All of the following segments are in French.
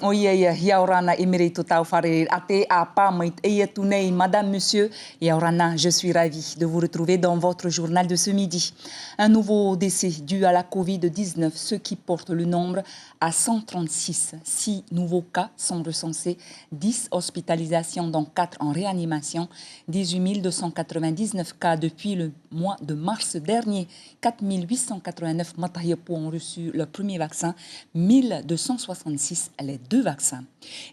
Oye, Yaorana Emerito Taufare, Ate Apa Mait Eyetunei, Madame, Monsieur, Yaorana, je suis ravie de vous retrouver dans votre journal de ce midi. Un nouveau décès dû à la Covid-19, ce qui porte le nombre à 136. 6 nouveaux cas sont recensés, 10 hospitalisations, dont 4 en réanimation, 18 299 cas depuis le mois de mars dernier, 4 889 Matayepo ont reçu le premier vaccin, 1266 les 2 vaccins.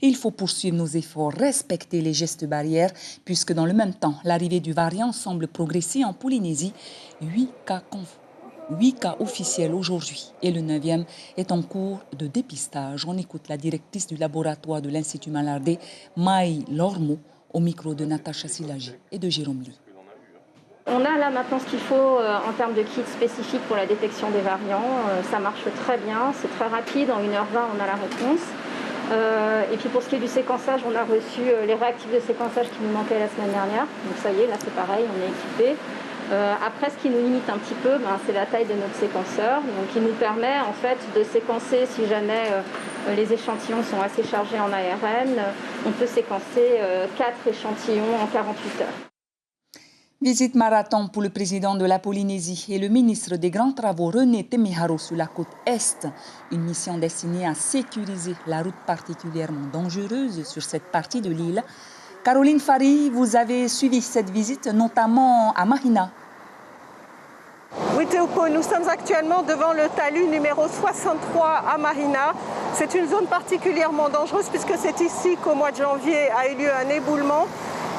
Il faut poursuivre nos efforts, respecter les gestes barrières, puisque dans le même temps, l'arrivée du variant semble progresser en Polynésie. 8 cas officiels aujourd'hui et le 9e est en cours de dépistage. On écoute la directrice du laboratoire de l'Institut Malardé, Maï Lormo, au micro de Natacha Silagi et de Jérôme Lee. On a là maintenant ce qu'il faut en termes de kits spécifiques pour la détection des variants. Ça marche très bien, c'est très rapide, en 1h20 on a la réponse. Et puis pour ce qui est du séquençage, on a reçu les réactifs de séquençage qui nous manquaient la semaine dernière. Donc ça y est, là c'est pareil, on est équipé. Après, ce qui nous limite un petit peu, c'est la taille de notre séquenceur. Donc il nous permet en fait de séquencer si jamais les échantillons sont assez chargés en ARN. On peut séquencer 4 échantillons en 48 heures. Visite marathon pour le président de la Polynésie et le ministre des Grands Travaux René Temeharo sur la côte Est. Une mission destinée à sécuriser la route particulièrement dangereuse sur cette partie de l'île. Caroline Fari, vous avez suivi cette visite, notamment à Mahina. Oui Théopo, nous sommes actuellement devant le talus numéro 63 à Mahina. C'est une zone particulièrement dangereuse puisque c'est ici qu'au mois de janvier a eu lieu un éboulement.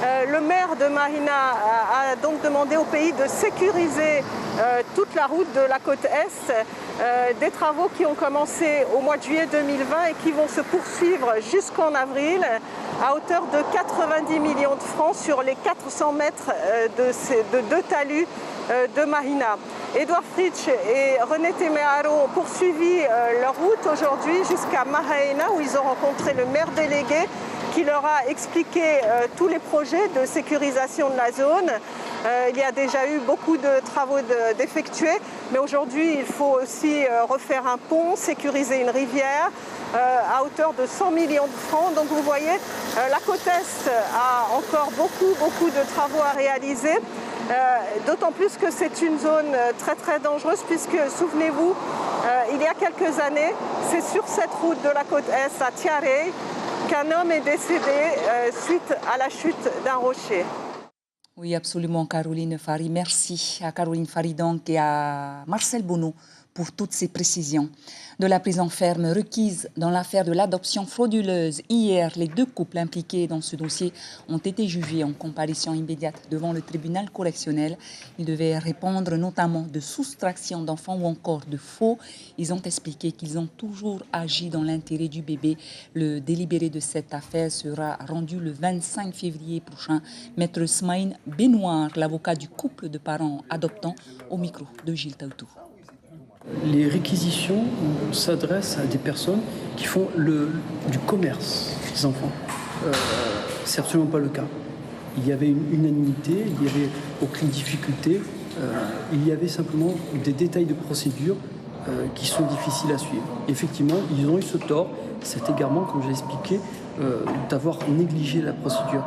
Le maire de Mahina a donc demandé au pays de sécuriser toute la route de la côte Est, des travaux qui ont commencé au mois de juillet 2020 et qui vont se poursuivre jusqu'en avril à hauteur de 90 millions de francs sur les 400 mètres de 2 talus de Mahina. Édouard Fritsch et René Temeharo ont poursuivi leur route aujourd'hui jusqu'à Mahaena où ils ont rencontré le maire délégué qui leur a expliqué tous les projets de sécurisation de la zone. Il y a déjà eu beaucoup de travaux d'effectuer, mais aujourd'hui il faut aussi refaire un pont, sécuriser une rivière à hauteur de 100 millions de francs. Donc vous voyez, la côte Est a encore beaucoup de travaux à réaliser. D'autant plus que c'est une zone très dangereuse puisque, souvenez-vous, il y a quelques années, c'est sur cette route de la côte Est à Tiare qu'un homme est décédé suite à la chute d'un rocher. Oui, absolument, Caroline Fari. Merci à Caroline Fari donc et à Marcel Bonneau pour toutes ces précisions. De la prison ferme requise dans l'affaire de l'adoption frauduleuse. Hier, les 2 couples impliqués dans ce dossier ont été jugés en comparution immédiate devant le tribunal correctionnel. Ils devaient répondre notamment de soustraction d'enfants ou encore de faux. Ils ont expliqué qu'ils ont toujours agi dans l'intérêt du bébé. Le délibéré de cette affaire sera rendu le 25 février prochain. Maître Smaïn Benoît, l'avocat du couple de parents adoptants, au micro de Gilles Taoutou. Les réquisitions s'adressent à des personnes qui font du commerce des enfants. C'est absolument pas le cas. Il y avait une unanimité, il n'y avait aucune difficulté. Il y avait simplement des détails de procédure qui sont difficiles à suivre. Effectivement, ils ont eu ce tort, cet égarement, comme j'ai expliqué, d'avoir négligé la procédure.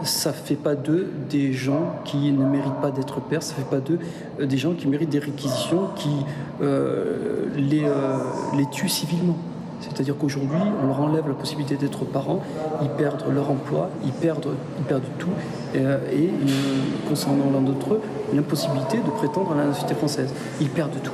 Ça ne fait pas d'eux des gens qui ne méritent pas d'être pères, ça ne fait pas d'eux des gens qui méritent des réquisitions qui les tuent civilement. C'est-à-dire qu'aujourd'hui, on leur enlève la possibilité d'être parents, ils perdent leur emploi, ils perdent tout, et concernant l'un d'entre eux, l'impossibilité de prétendre à la nationalité française. Ils perdent tout.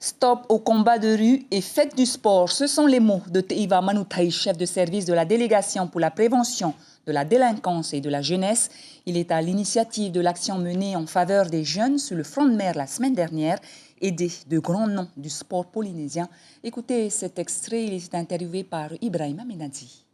Stop au combat de rue et faites du sport. Ce sont les mots de Teiva Manoutai, chef de service de la délégation pour la prévention de la délinquance et de la jeunesse. Il est à l'initiative de l'action menée en faveur des jeunes sur le front de mer la semaine dernière, aidé de grands noms du sport polynésien. Écoutez cet extrait, il est interviewé par Ibrahima Menadzi.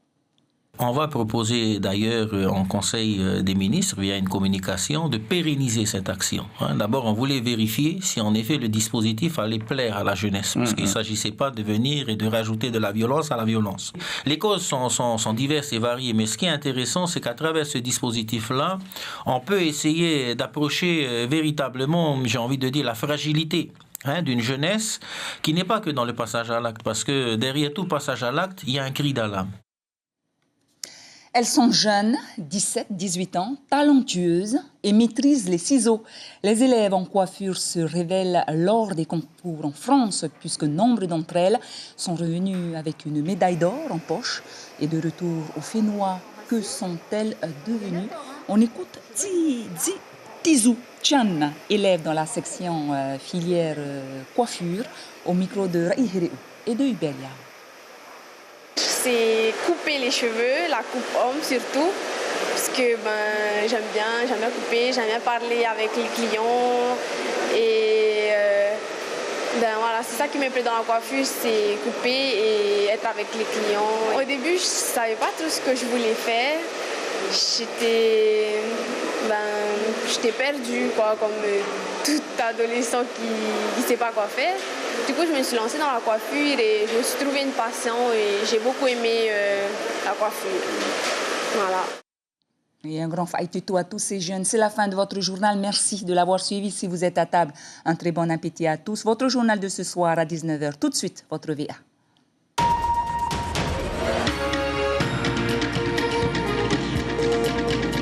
On va proposer d'ailleurs en Conseil des ministres, via une communication, de pérenniser cette action. D'abord, on voulait vérifier si en effet le dispositif allait plaire à la jeunesse, parce qu'il ne s'agissait pas de venir et de rajouter de la violence à la violence. Les causes sont diverses et variées, mais ce qui est intéressant, c'est qu'à travers ce dispositif-là, on peut essayer d'approcher véritablement, j'ai envie de dire, la fragilité d'une jeunesse qui n'est pas que dans le passage à l'acte, parce que derrière tout passage à l'acte, il y a un cri d'alarme. Elles sont jeunes, 17, 18 ans, talentueuses et maîtrisent les ciseaux. Les élèves en coiffure se révèlent lors des concours en France, puisque nombre d'entre elles sont revenues avec une médaille d'or en poche. Et de retour au Fénois, que sont-elles devenues? On écoute Tizou Chan, élève dans la section filière coiffure, au micro de Raïhireu et de Ubelia. C'est couper les cheveux, la coupe homme surtout, parce que j'aime bien couper, j'aime bien parler avec les clients et voilà, c'est ça qui me plaît dans la coiffure, c'est couper et être avec les clients. Au début, je ne savais pas tout ce que je voulais faire, j'étais perdue, quoi, comme tout adolescent qui ne sait pas quoi faire. Du coup, je me suis lancée dans la coiffure et je me suis trouvé une passion et j'ai beaucoup aimé la coiffure. Voilà. Et un grand faïtuto à tous ces jeunes. C'est la fin de votre journal. Merci de l'avoir suivi. Si vous êtes à table, un très bon appétit à tous. Votre journal de ce soir à 19h. Tout de suite, votre VA.